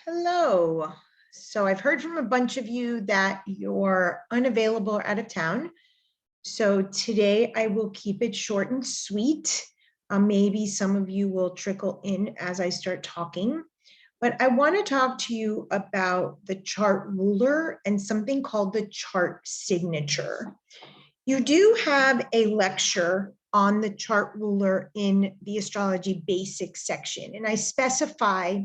Hello. So I've heard from a bunch of you that you're unavailable or out of town. So today I will keep it short and sweet. Maybe some of you will trickle in as I start talking. But I want to talk to you about the chart ruler and something called the chart signature. You do have a lecture on the chart ruler in the astrology basics section, and I specify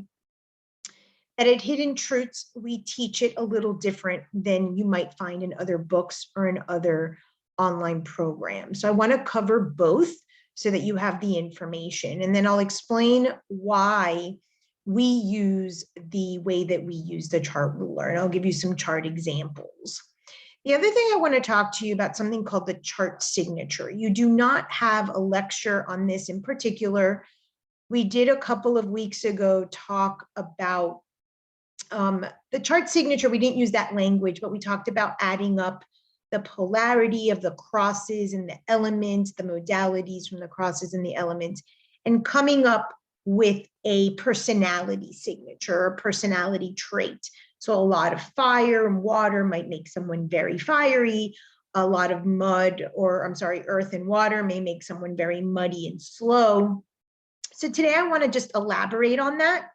that at Hidden Truths, we teach it a little different than you might find in other books or in other online programs. So I want to cover both so that you have the information. And then I'll explain why we use the way that we use the chart ruler. And I'll give you some chart examples. The other thing I want to talk to you about something called the chart signature. You do not have a lecture on this in particular. We did a couple of weeks ago talk about the chart signature. We didn't use that language, but we talked about adding up the polarity of the crosses and the elements, the modalities from the crosses and the elements, and coming up with a personality signature or personality trait. So a lot of fire and water might make someone very fiery. A lot of earth and water may make someone very muddy and slow. So today I want to just elaborate on that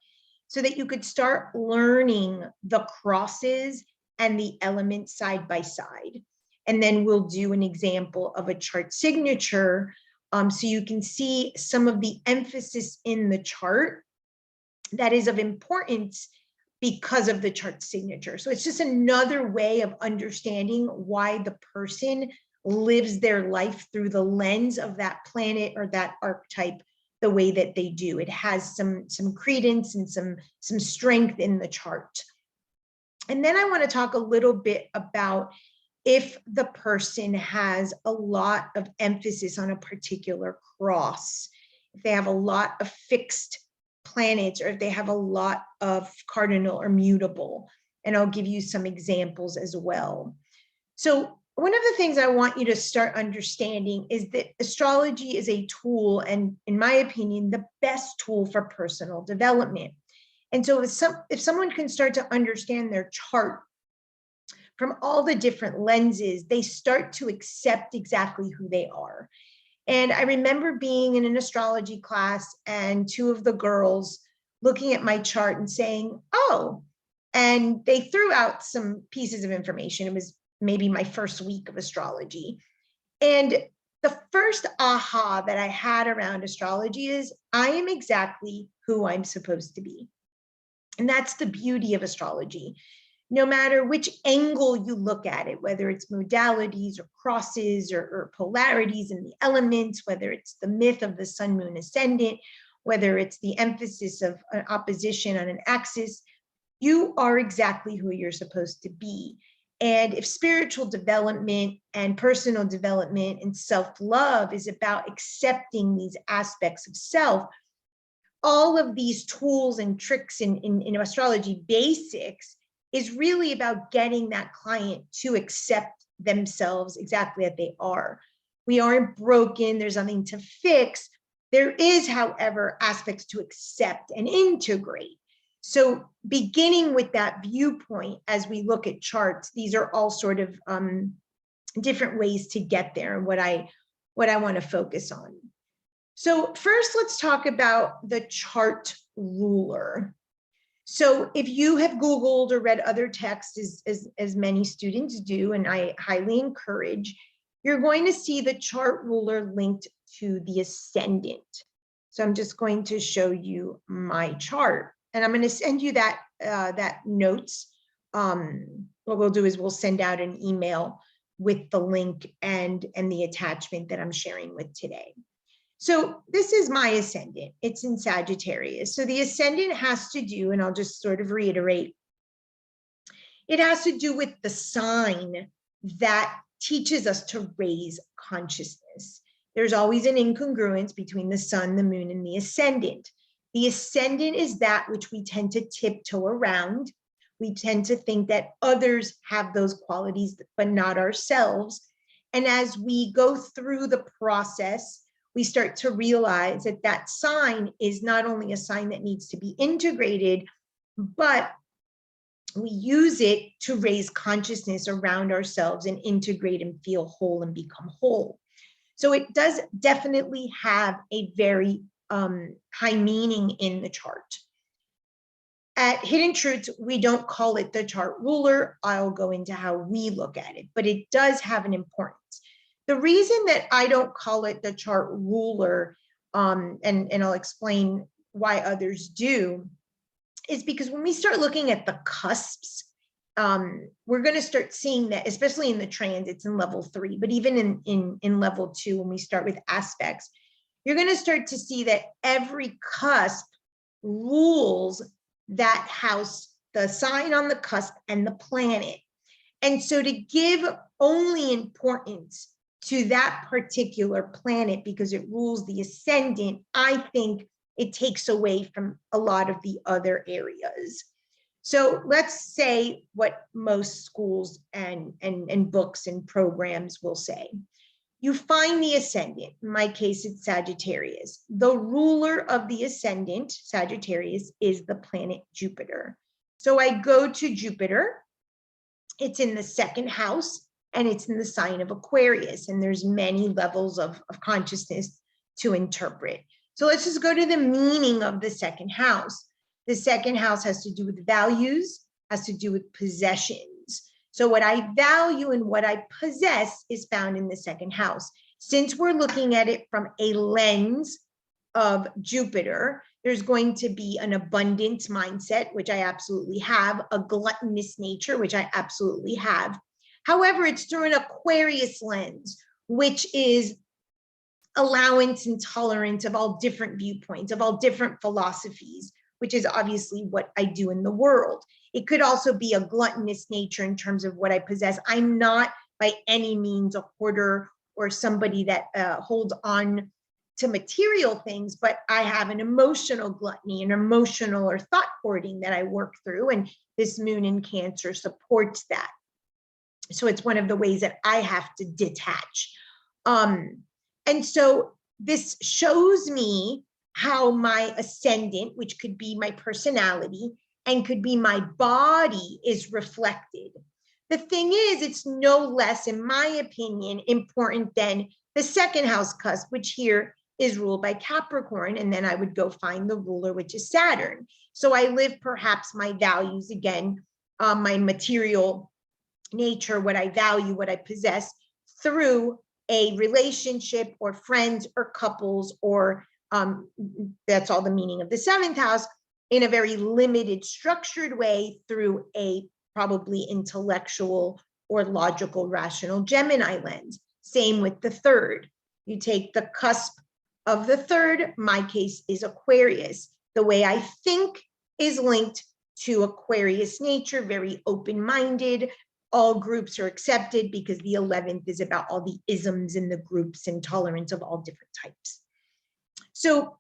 so that you could start learning the crosses and the elements side by side. And then we'll do an example of a chart signature so you can see some of the emphasis in the chart that is of importance because of the chart signature. So it's just another way of understanding why the person lives their life through the lens of that planet or that archetype the way that they do. It has some credence and some strength in the chart. And then I want to talk a little bit about if the person has a lot of emphasis on a particular cross, if they have a lot of fixed planets, or if they have a lot of cardinal or mutable. And I'll give you some examples as well. So one of the things I want you to start understanding is that astrology is a tool, and in my opinion, the best tool for personal development. And so if someone can start to understand their chart from all the different lenses, they start to accept exactly who they are. And I remember being in an astrology class and two of the girls looking at my chart and saying, oh, and they threw out some pieces of information. It was maybe my first week of astrology. And the first aha that I had around astrology is I am exactly who I'm supposed to be. And that's the beauty of astrology. No matter which angle you look at it, whether it's modalities or crosses or polarities in the elements, whether it's the myth of the sun, moon, ascendant, whether it's the emphasis of an opposition on an axis, you are exactly who you're supposed to be. And if spiritual development and personal development and self-love is about accepting these aspects of self, all of these tools and tricks in astrology basics is really about getting that client to accept themselves exactly as they are. We aren't broken, there's nothing to fix. There is, however, aspects to accept and integrate. So beginning with that viewpoint, as we look at charts, these are all sort of different ways to get there and what I want to focus on. So first, let's talk about the chart ruler. So if you have Googled or read other texts, as many students do, and I highly encourage, you're going to see the chart ruler linked to the ascendant. So I'm just going to show you my chart, and I'm going to send you that notes. What we'll do is we'll send out an email with the link and the attachment that I'm sharing with today. So this is my ascendant. It's in Sagittarius. So the ascendant has to do, and I'll just sort of reiterate, it has to do with the sign that teaches us to raise consciousness. There's always an incongruence between the sun, the moon, and the ascendant. The ascendant is that which we tend to tiptoe around. We tend to think that others have those qualities, but not ourselves. And as we go through the process, we start to realize that that sign is not only a sign that needs to be integrated, but we use it to raise consciousness around ourselves and integrate and feel whole and become whole. So it does definitely have a very high meaning in the chart. At Hidden Truths, we don't call it the chart ruler. I'll go into how we look at it, but it does have an importance. The reason that I don't call it the chart ruler, and I'll explain why others do, is because when we start looking at the cusps, we're going to start seeing that, especially in the transits in level 3, but even in level 2, when we start with aspects, you're going to start to see that every cusp rules that house, the sign on the cusp and the planet. And so to give only importance to that particular planet because it rules the ascendant, I think it takes away from a lot of the other areas. So let's say what most schools and books and programs will say. You find the ascendant. In my case, it's Sagittarius. The ruler of the ascendant, Sagittarius, is the planet Jupiter. So I go to Jupiter. It's in the 2nd house, and it's in the sign of Aquarius. And there's many levels of consciousness to interpret. So let's just go to the meaning of the 2nd house. The 2nd house has to do with values, has to do with possessions. So what I value and what I possess is found in the 2nd house. Since we're looking at it from a lens of Jupiter, there's going to be an abundance mindset, which I absolutely have, a gluttonous nature, which I absolutely have. However, it's through an Aquarius lens, which is allowance and tolerance of all different viewpoints, of all different philosophies, which is obviously what I do in the world. It could also be a gluttonous nature in terms of what I possess. I'm not by any means a hoarder or somebody that holds on to material things, but I have an emotional gluttony, an emotional or thought hoarding that I work through, and this moon in Cancer supports that. So it's one of the ways that I have to detach. And so this shows me how my ascendant, which could be my personality and could be my body, is reflected. The thing is, it's no less, in my opinion, important than the 2nd house cusp, which here is ruled by Capricorn, and then I would go find the ruler, which is Saturn. So I live perhaps my values again, my material nature, what I value, what I possess, through a relationship or friends or couples, or that's all the meaning of the 7th house, in a very limited, structured way through a probably intellectual or logical, rational Gemini lens. Same with the 3rd. You take the cusp of the 3rd, my case is Aquarius. The way I think is linked to Aquarius nature, very open-minded. All groups are accepted because the 11th is about all the isms in the groups and tolerance of all different types. So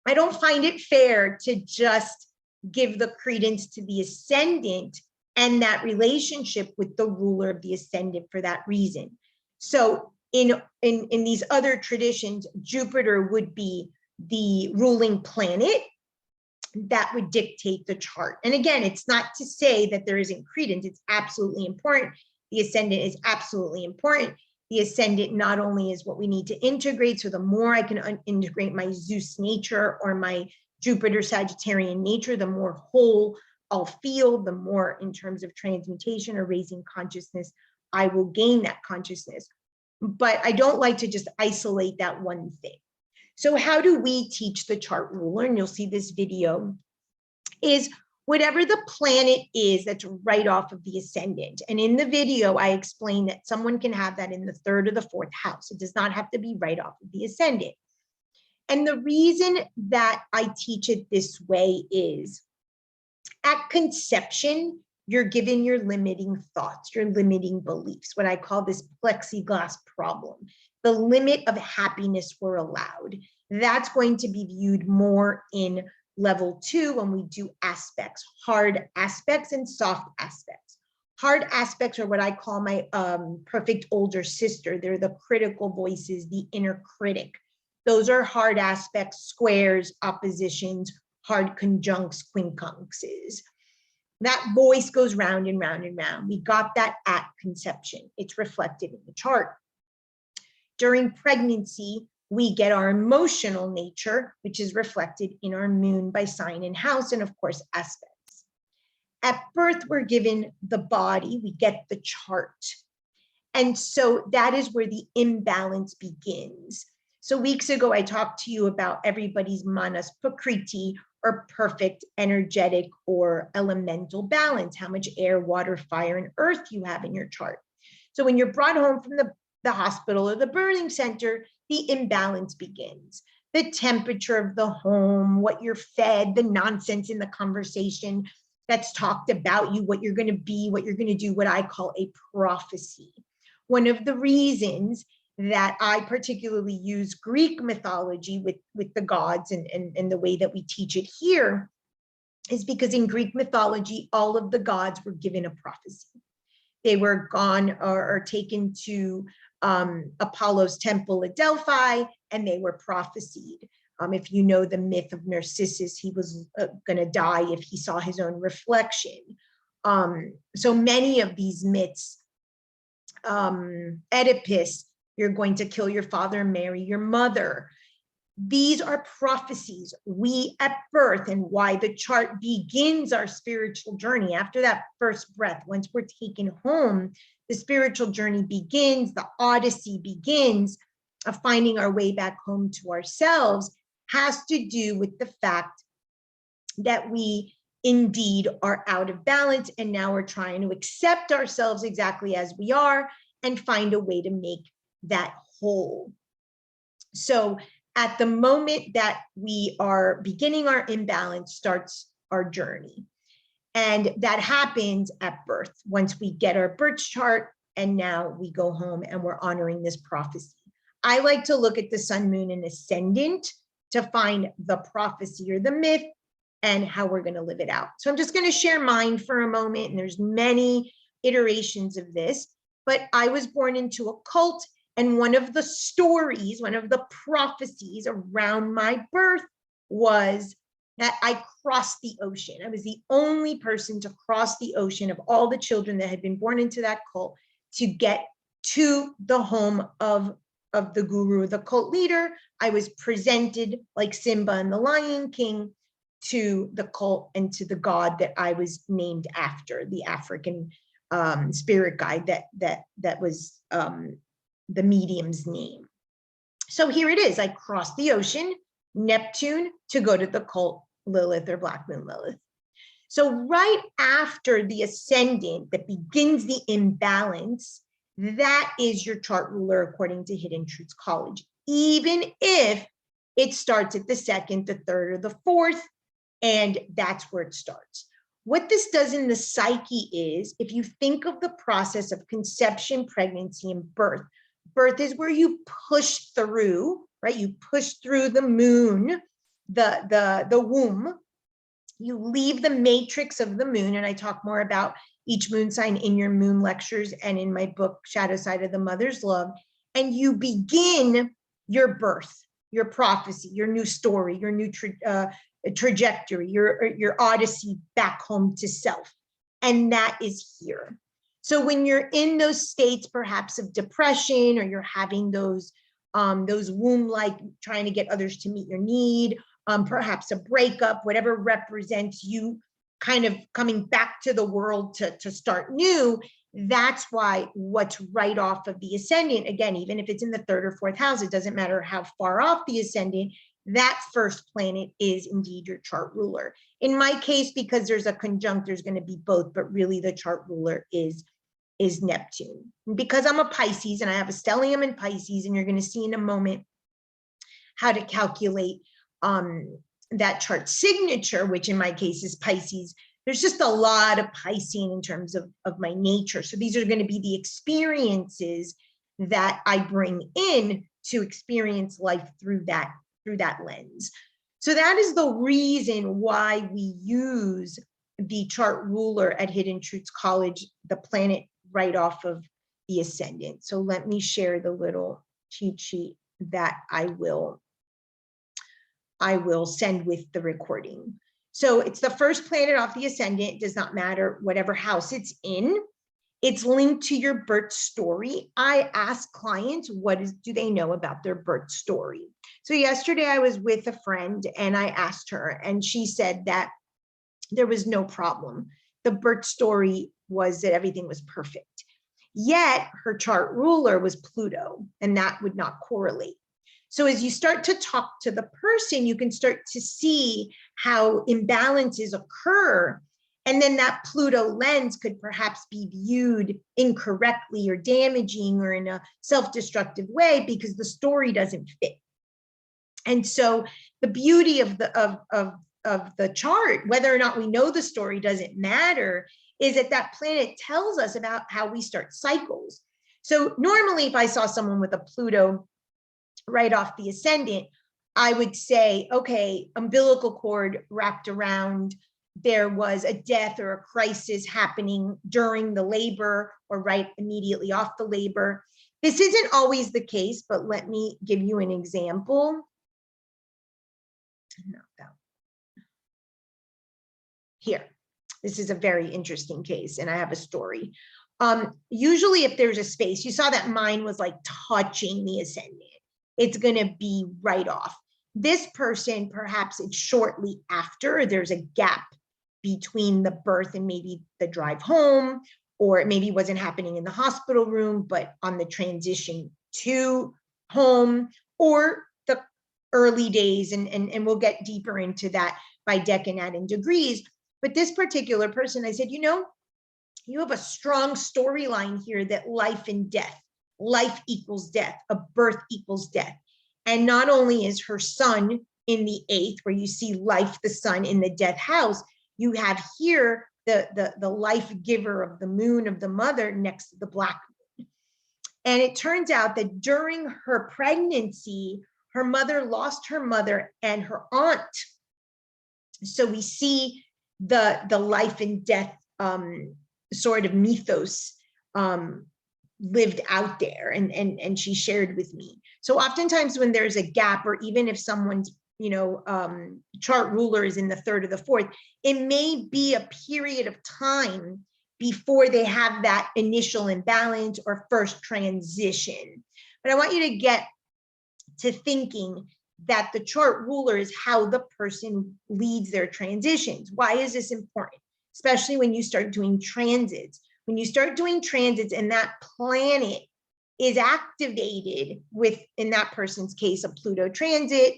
I don't find it fair to just give the credence to the ascendant and that relationship with the ruler of the ascendant for that reason. So in these other traditions, Jupiter would be the ruling planet that would dictate the chart. And again, it's not to say that there isn't credence. It's absolutely important. The ascendant is absolutely important. The ascendant not only is what we need to integrate, so the more I can integrate my Zeus nature or my Jupiter Sagittarian nature, the more whole I'll feel, the more in terms of transmutation or raising consciousness, I will gain that consciousness. But I don't like to just isolate that one thing. So how do we teach the chart ruler? And you'll see this video is whatever the planet is that's right off of the ascendant. And in the video, I explain that someone can have that in the 3rd or the 4th house. It does not have to be right off of the ascendant. And the reason that I teach it this way is at conception, you're given your limiting thoughts, your limiting beliefs, what I call this plexiglass problem. The limit of happiness we're allowed. That's going to be viewed more in level 2 when we do aspects, hard aspects and soft aspects. Hard aspects are what I call my perfect older sister. They're the critical voices, the inner critic. Those are hard aspects, squares, oppositions, hard conjuncts, quincunxes. That voice goes round and round and round. We got that at conception. It's reflected in the chart. During pregnancy, we get our emotional nature, which is reflected in our moon by sign and house, and of course, aspects. At birth, we're given the body, we get the chart. And so that is where the imbalance begins. So weeks ago, I talked to you about everybody's manas prakriti, or perfect energetic or elemental balance, how much air, water, fire, and earth you have in your chart. So when you're brought home from the hospital or the birthing center, the imbalance begins. The temperature of the home, what you're fed, the nonsense in the conversation that's talked about you, what you're going to be, what you're going to do, what I call a prophecy. One of the reasons that I particularly use Greek mythology with the gods and the way that we teach it here is because in Greek mythology, all of the gods were given a prophecy. They were gone or taken to Apollo's temple at Delphi, and they were prophesied. If you know the myth of Narcissus, he was going to die if he saw his own reflection. So many of these myths, Oedipus, you're going to kill your father and marry your mother. These are prophecies. We at birth, and why the chart begins our spiritual journey after that first breath. Once we're taken home, the spiritual journey begins, the odyssey begins of finding our way back home to ourselves, has to do with the fact that we indeed are out of balance, and now we're trying to accept ourselves exactly as we are and find a way to make that whole. So at the moment that we are beginning our imbalance starts our journey. And that happens at birth, once we get our birth chart, and now we go home and we're honoring this prophecy. I like to look at the sun, moon, and ascendant to find the prophecy or the myth and how we're going to live it out. So I'm just going to share mine for a moment, and there's many iterations of this, but I was born into a cult, and one of the stories, one of the prophecies around my birth was that I crossed the ocean. I was the only person to cross the ocean of all the children that had been born into that cult to get to the home of the guru, the cult leader. I was presented like Simba and the Lion King to the cult and to the god that I was named after, the African spirit guide that was the medium's name. So here it is. I crossed the ocean, Neptune, to go to the cult Lilith or Black Moon Lilith. So right after the ascendant that begins the imbalance, that is your chart ruler according to Hidden Truths College, even if it starts at the second, the third, or the fourth, and that's where it starts. What this does in the psyche is, if you think of the process of conception, pregnancy, and birth, birth is where you push through, right? You push through the moon, the womb. You leave the matrix of the moon, and I talk more about each moon sign in your moon lectures and in my book, Shadow Side of the Mother's Love, and you begin your birth, your prophecy, your new story, your new trajectory, your odyssey back home to self. And that is here. So when you're in those states, perhaps of depression, or you're having those womb-like, trying to get others to meet your need, perhaps a breakup, whatever represents you kind of coming back to the world to start new, that's why what's right off of the ascendant, again, even if it's in the third or fourth house, it doesn't matter how far off the ascendant, that first planet is indeed your chart ruler. In my case, because there's a conjunct, there's going to be both, but really the chart ruler is Neptune. And because I'm a Pisces and I have a stellium in Pisces, and you're going to see in a moment how to calculate that chart signature, which in my case is Pisces, there's just a lot of Piscean in terms of my nature. So these are going to be the experiences that I bring in to experience life through that lens. So that is the reason why we use the chart ruler at Hidden Truths College, the planet right off of the ascendant. So let me share the little cheat sheet that I will I will send with the recording. So it's the first planet off the ascendant. It does not matter whatever house it's in. It's linked to your birth story. I ask clients, do they know about their birth story? So yesterday I was with a friend and I asked her, and she said that there was no problem. The birth story was that everything was perfect. Yet her chart ruler was Pluto, and that would not correlate. So as you start to talk to the person, you can start to see how imbalances occur. And then that Pluto lens could perhaps be viewed incorrectly or damaging or in a self-destructive way because the story doesn't fit. And so the beauty of the chart, whether or not we know the story doesn't matter, is that planet tells us about how we start cycles. So normally if I saw someone with a Pluto right off the ascendant, I would say, okay, umbilical cord wrapped around, there was a death or a crisis happening during the labor or right immediately off the labor. This isn't always the case, but let me give you an example. Here, this is a very interesting case, and I have a story. Usually if there's a space, you saw that mine was like touching the ascendant, it's going to be right off. This person, perhaps it's shortly after, there's a gap between the birth and maybe the drive home, or it maybe wasn't happening in the hospital room, but on the transition to home, or the early days, and we'll get deeper into that by decanat and degrees. But this particular person, I said, you know, you have a strong storyline here that life and death, life equals death, a birth equals death. And not only is her sun in the 8th, where you see life, the sun in the death house, you have here the life giver of the moon, of the mother, next to the black moon. And it turns out that during her pregnancy, her mother lost her mother and her aunt. So we see the life and death sort of mythos lived out there, and she shared with me. So oftentimes when there's a gap, or even if someone's chart ruler is in the 3rd or the 4th, it may be a period of time before they have that initial imbalance or first transition. But I want you to get to thinking that the chart ruler is how the person leads their transitions. Why is this important? Especially when you start doing transits. When you start doing transits and that planet is activated with, in that person's case, a Pluto transit,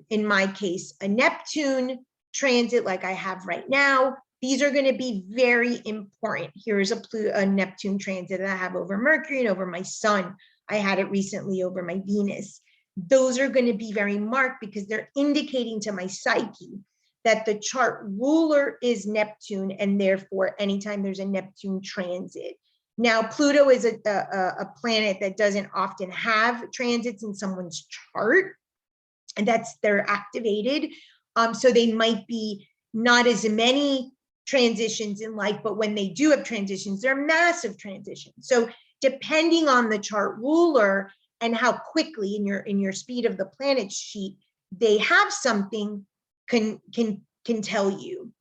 in my case, a Neptune transit like I have right now, these are going to be very important. Here's a Neptune transit that I have over Mercury and over my sun. I had it recently over my Venus. Those are going to be very marked because they're indicating to my psyche that the chart ruler is Neptune, and therefore anytime there's a Neptune transit. Now, Pluto is a planet that doesn't often have transits in someone's chart, and they're activated. So they might be not as many transitions in life, but when they do have transitions, they're massive transitions. So depending on the chart ruler and how quickly in your speed of the planet sheet they have something can tell you.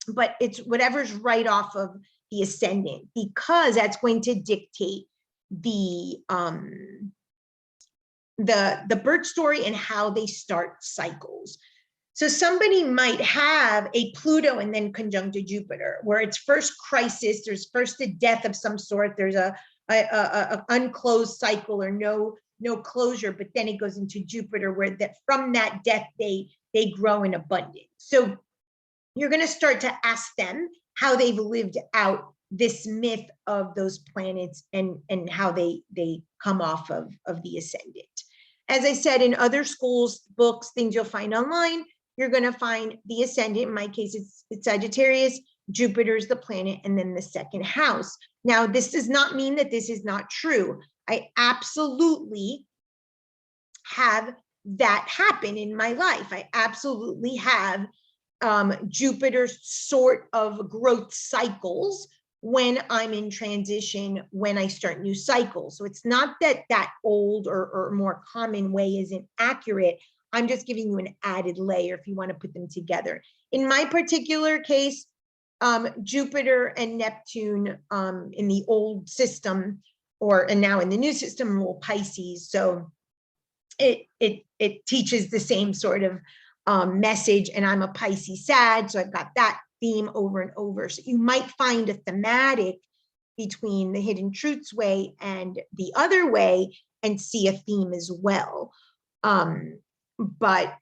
But it's whatever's right off of the ascendant, because that's going to dictate the birth story and how they start cycles. So somebody might have a Pluto and then conjunct to Jupiter, where it's first crisis, there's first a death of some sort, there's a unclosed cycle or no closure, but then it goes into Jupiter, where that from that death they grow in abundance. So you're going to start to ask them how they've lived out this myth of those planets and how they come off of the ascendant. As I said, in other schools, books, things you'll find online, you're going to find the ascendant. In my case, it's Sagittarius, Jupiter's the planet, and then the 2nd house. Now, this does not mean that this is not true. I absolutely have that happen in my life. I absolutely have Jupiter's sort of growth cycles when I'm in transition, when I start new cycles. So it's not that old or more common way isn't accurate. I'm just giving you an added layer if you want to put them together. In my particular case, Jupiter and Neptune in the old system, and now in the new system, rule Pisces. So it teaches the same sort of message, and I'm a Pisces Sag, so I've got that theme over and over. So you might find a thematic between the Hidden Truths way and the other way and see a theme as well. But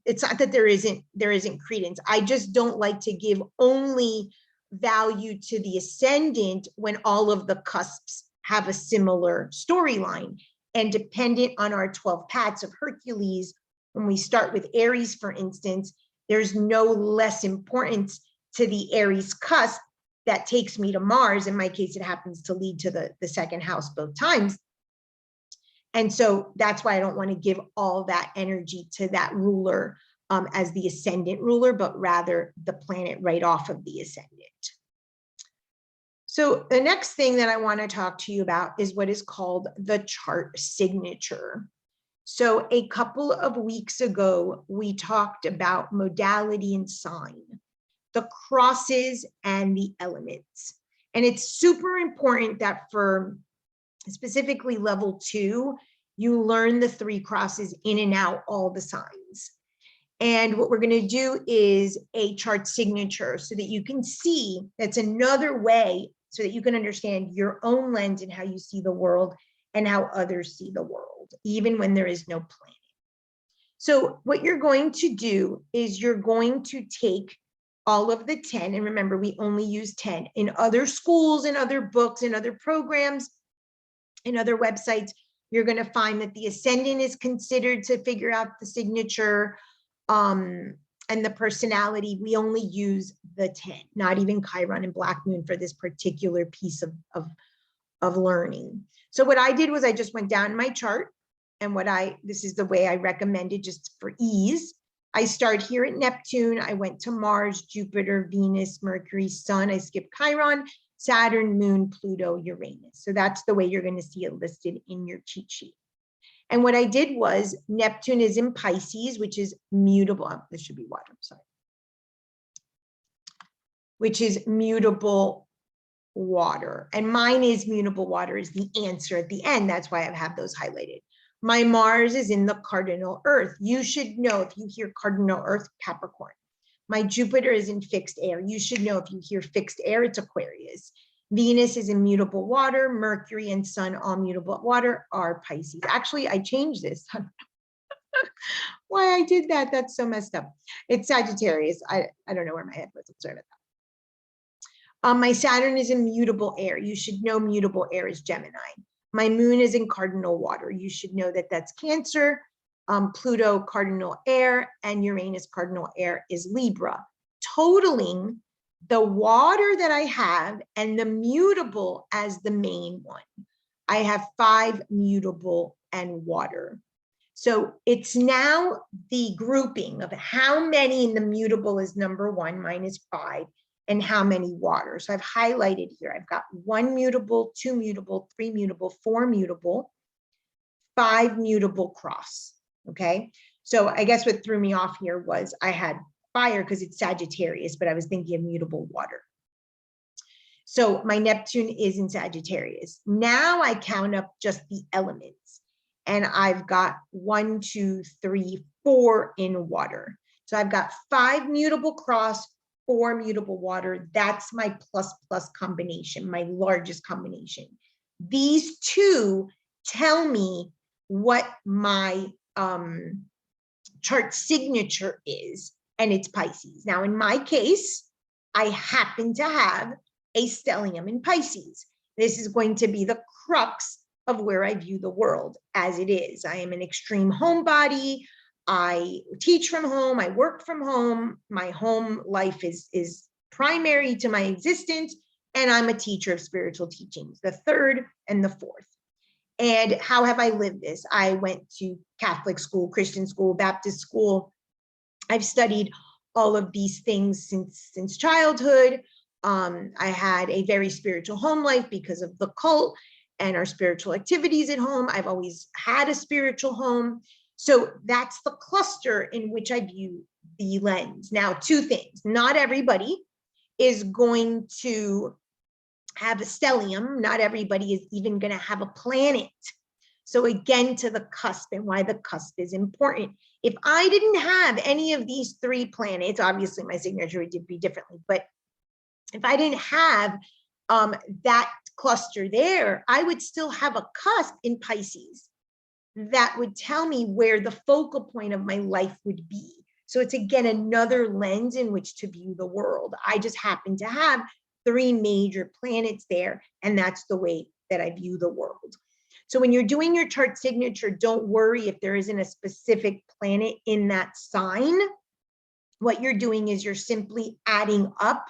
it's not that there isn't credence. I just don't like to give only value to the ascendant when all of the cusps have a similar storyline. And dependent on our 12 paths of Hercules, when we start with Aries, for instance, there's no less importance to the Aries cusp that takes me to Mars. In my case, it happens to lead to the second house both times. And so that's why I don't want to give all that energy to that ruler as the ascendant ruler, but rather the planet right off of the ascendant. So the next thing that I want to talk to you about is what is called the chart signature. So a couple of weeks ago, we talked about modality and sign, the crosses and the elements. And it's super important that for specifically level 2, you learn the 3 crosses in and out, all the signs. And what we're going to do is a chart signature so that you can see, that's another way so that you can understand your own lens and how you see the world and how others see the world, even when there is no planet. So what you're going to do is you're going to take all of the 10, and remember, we only use 10. In other schools, in other books, in other programs, in other websites, you're going to find that the ascendant is considered to figure out the signature, and the personality. We only use the 10, not even Chiron and Black Moon for this particular piece of learning. So what I did was I just went down my chart, and this is the way I recommended just for ease. I start here at Neptune. I went to Mars, Jupiter, Venus, Mercury, Sun. I skipped Chiron, Saturn, Moon, Pluto, Uranus. So that's the way you're going to see it listed in your cheat sheet. And what I did was Neptune is in Pisces, which is mutable. Oh, this should be water, sorry. Which is mutable water. And mine is mutable water is the answer at the end. That's why I have those highlighted. My Mars is in the cardinal Earth. You should know if you hear cardinal Earth, Capricorn. My Jupiter is in fixed air. You should know if you hear fixed air, it's Aquarius. Venus is in mutable water. Mercury and Sun, all mutable water, are Pisces. Actually, I changed this. Why I did that, that's so messed up. It's Sagittarius. I don't know where my head was. I'm sorry about that. My Saturn is in mutable air. You should know mutable air is Gemini. My moon is in cardinal water. You should know that that's Cancer. Pluto, cardinal air, and Uranus, cardinal air, is Libra. Totaling the water that I have and the mutable as the main one. I have 5 mutable and water. So it's now the grouping of how many in the mutable is number 1, mine is 5, and how many water. So I've highlighted here. I've got 1 mutable, 2 mutable, 3 mutable, 4 mutable, 5 mutable cross. Okay. So I guess what threw me off here was I had fire because it's Sagittarius, but I was thinking of mutable water. So my Neptune is in Sagittarius. Now I count up just the elements, and I've got 1, 2, 3, 4 in water. So I've got 5 mutable cross, 4 mutable water. That's my plus combination, my largest combination. These 2 tell me what my chart signature is, and it's Pisces. Now, in my case, I happen to have a stellium in Pisces. This is going to be the crux of where I view the world as it is. I am an extreme homebody. I teach from home. I work from home. My home life is primary to my existence, and I'm a teacher of spiritual teachings, the 3rd and the 4th. And how have I lived this? I went to Catholic school, Christian school, Baptist school. I've studied all of these things since childhood. I had a very spiritual home life because of the cult and our spiritual activities at home. I've always had a spiritual home. So that's the cluster in which I view the lens. Now, two things. Not everybody is going to have a stellium. Not everybody is even going to have a planet. So again, to the cusp and why the cusp is important. If I didn't have any of these three planets, obviously my signature would be differently, but if I didn't have that cluster there, I would still have a cusp in Pisces that would tell me where the focal point of my life would be. So it's again another lens in which to view the world. I just happen to have three major planets there, and that's the way that I view the world. So when you're doing your chart signature, don't worry if there isn't a specific planet in that sign. What you're doing is you're simply adding up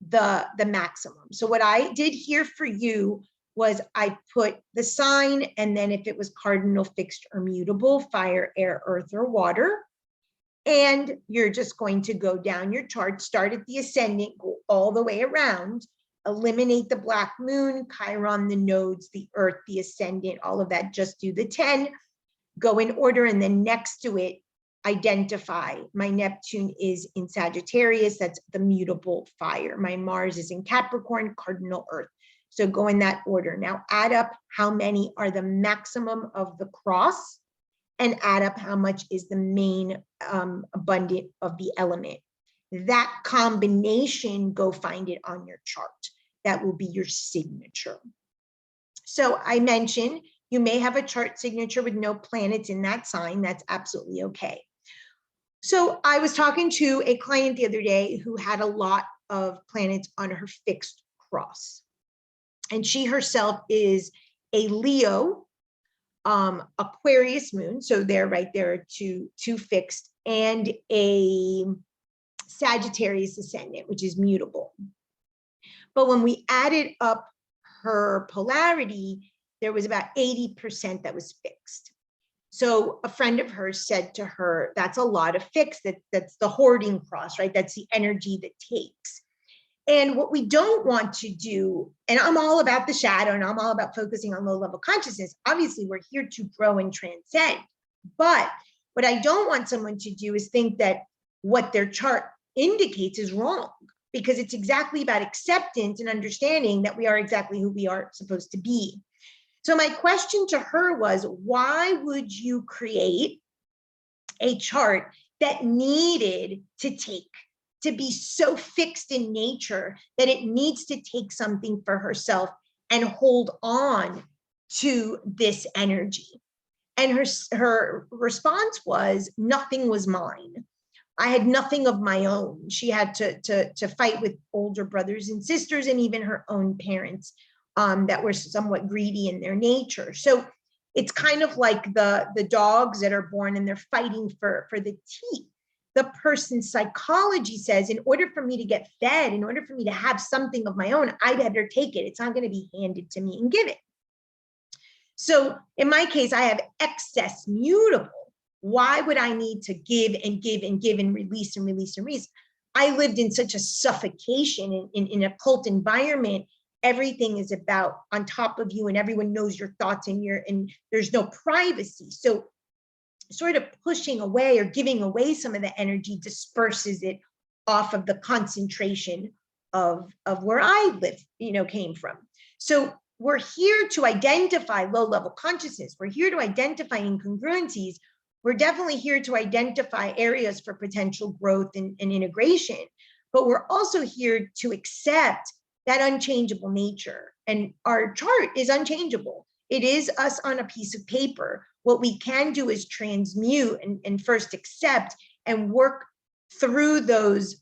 the maximum. So what I did here for you was I put the sign, and then if it was cardinal, fixed, or mutable, fire, air, earth, or water. And you're just going to go down your chart, start at the ascendant, go all the way around, eliminate the black moon, Chiron, the nodes, the earth, the ascendant, all of that, just do the 10, go in order, and then next to it, identify. My Neptune is in Sagittarius, that's the mutable fire. My Mars is in Capricorn, cardinal earth. So go in that order. Now add up how many are the maximum of the cross, and add up how much is the main abundant of the element. That combination, go find it on your chart. That will be your signature. So I mentioned you may have a chart signature with no planets in that sign. That's absolutely okay. So I was talking to a client the other day who had a lot of planets on her fixed cross. And she herself is a Leo, Aquarius moon. So they're right there, two fixed, and a Sagittarius ascendant, which is mutable. But when we added up her polarity, there was about 80% that was fixed. So a friend of hers said to her, that's a lot of fixed. That's the hoarding cross, right? That's the energy that takes. And what we don't want to do, and I'm all about the shadow and I'm all about focusing on low level consciousness. Obviously, we're here to grow and transcend. But what I don't want someone to do is think that what their chart indicates is wrong, because it's exactly about acceptance and understanding that we are exactly who we are supposed to be. So my question to her was, why would you create a chart that needed to be so fixed in nature that it needs to take something for herself and hold on to this energy? And her response was, nothing was mine. I had nothing of my own. She had to fight with older brothers and sisters and even her own parents that were somewhat greedy in their nature. So it's kind of like the dogs that are born and they're fighting for the teat. The person's psychology says, in order for me to get fed, in order for me to have something of my own, I better take it. It's not going to be handed to me and given. So in my case, I have excess mutable. Why would I need to give and give and give and release and release and release? I lived in such a suffocation in a cult environment. Everything is about on top of you and everyone knows your thoughts and there's no privacy. So sort of pushing away or giving away some of the energy disperses it off of the concentration of where I live, came from. So we're here to identify low-level consciousness. We're here to identify incongruencies. We're definitely here to identify areas for potential growth and integration, but we're also here to accept that unchangeable nature. And our chart is unchangeable. It is us on a piece of paper. What we can do is transmute and first accept and work through those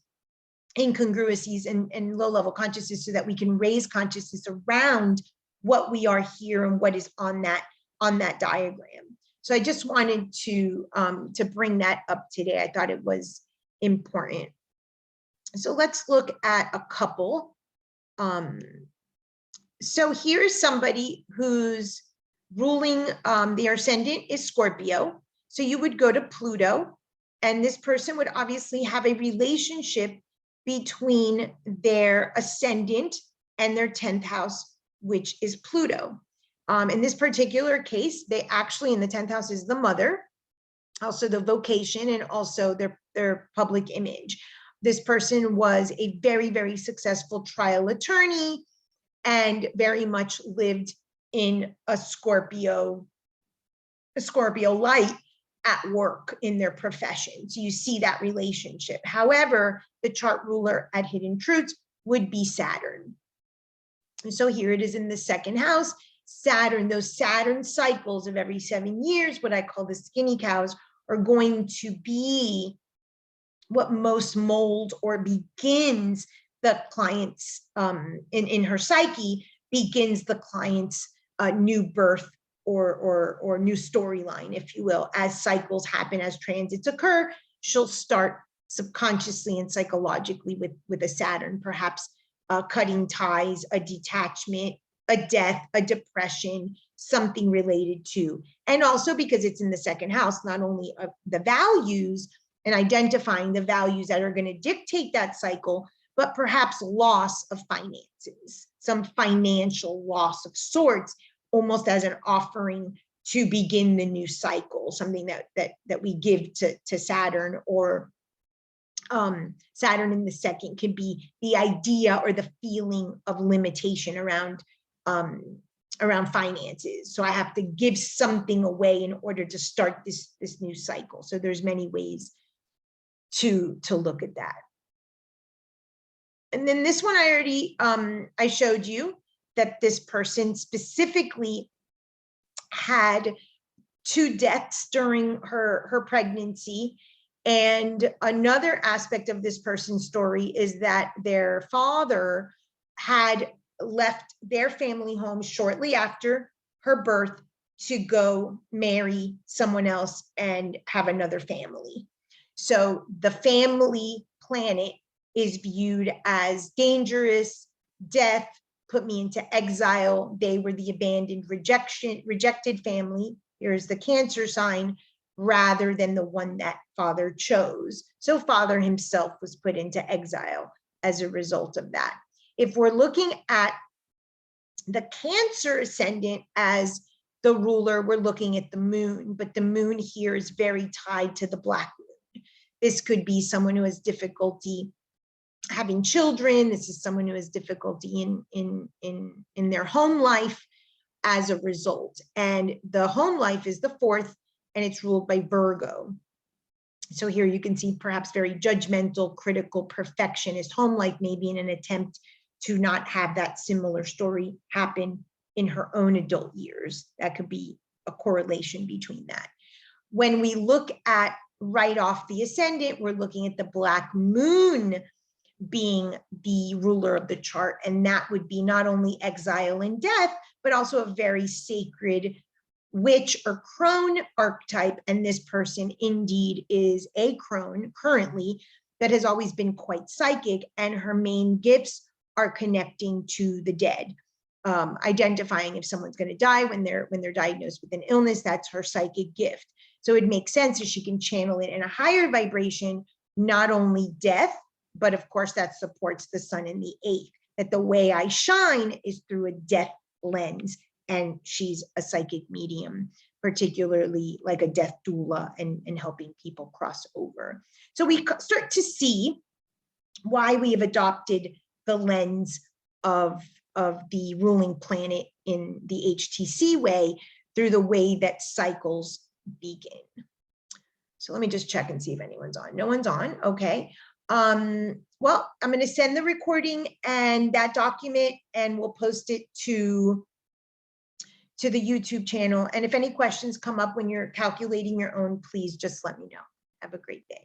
incongruencies and low-level consciousness so that we can raise consciousness around what we are here and what is on that diagram. So I just wanted to bring that up today. I thought it was important. So let's look at a couple. So here's somebody who's ruling, their ascendant is Scorpio. So you would go to Pluto, and this person would obviously have a relationship between their ascendant and their 10th house, which is Pluto. In this particular case, they actually, in the 10th house is the mother. also the vocation, and also their public image. This person was a very, very successful trial attorney and very much lived in a Scorpio light at work in their profession. So you see that relationship. However, the chart ruler at Hidden Truths would be Saturn. And so here it is in the second house. Saturn, those Saturn cycles of every 7 years, what I call the skinny cows, are going to be what most mold or begins the client's, in her psyche, begins the client's new birth or new storyline, if you will. As cycles happen, as transits occur, she'll start subconsciously and psychologically with a Saturn, perhaps cutting ties, a detachment, a death, a depression, something related to. And also because it's in the second house, not only of the values and identifying the values that are going to dictate that cycle, but perhaps loss of finances, some financial loss of sorts, almost as an offering to begin the new cycle, something that we give to Saturn, or Saturn in the second could be the idea or the feeling of limitation around finances. So I have to give something away in order to start this new cycle. So there's many ways to look at that. And then this one I already I showed you, that this person specifically had 2 deaths during her pregnancy. And another aspect of this person's story is that their father had left their family home shortly after her birth to go marry someone else and have another family. So the family planet is viewed as dangerous, death, put me into exile. They were the abandoned, rejected family. Here's the Cancer sign, rather than the one that father chose. So father himself was put into exile as a result of that. If we're looking at the Cancer ascendant as the ruler, we're looking at the moon, but the moon here is very tied to the black moon. This could be someone who has difficulty having children. This is someone who has difficulty in their home life as a result. And the home life is the 4th, and it's ruled by Virgo. So here you can see perhaps very judgmental, critical, perfectionist home life, maybe in an attempt to not have that similar story happen in her own adult years. That could be a correlation between that. When we look at right off the ascendant, we're looking at the black moon being the ruler of the chart, and that would be not only exile and death, but also a very sacred witch or crone archetype. And this person indeed is a crone currently that has always been quite psychic, and her main gifts are connecting to the dead, identifying if someone's going to die when they're diagnosed with an illness. That's her psychic gift. So it makes sense that she can channel it in a higher vibration, not only death, but of course that supports the sun in the 8th, that the way I shine is through a death lens. And she's a psychic medium, particularly like a death doula, and helping people cross over. So we start to see why we have adopted the lens of the ruling planet in the HTC way, through the way that cycles begin. So let me just check and see if anyone's on. No one's on. Okay. Well, I'm going to send the recording and that document, and we'll post it to the YouTube channel. And if any questions come up when you're calculating your own, please just let me know. Have a great day.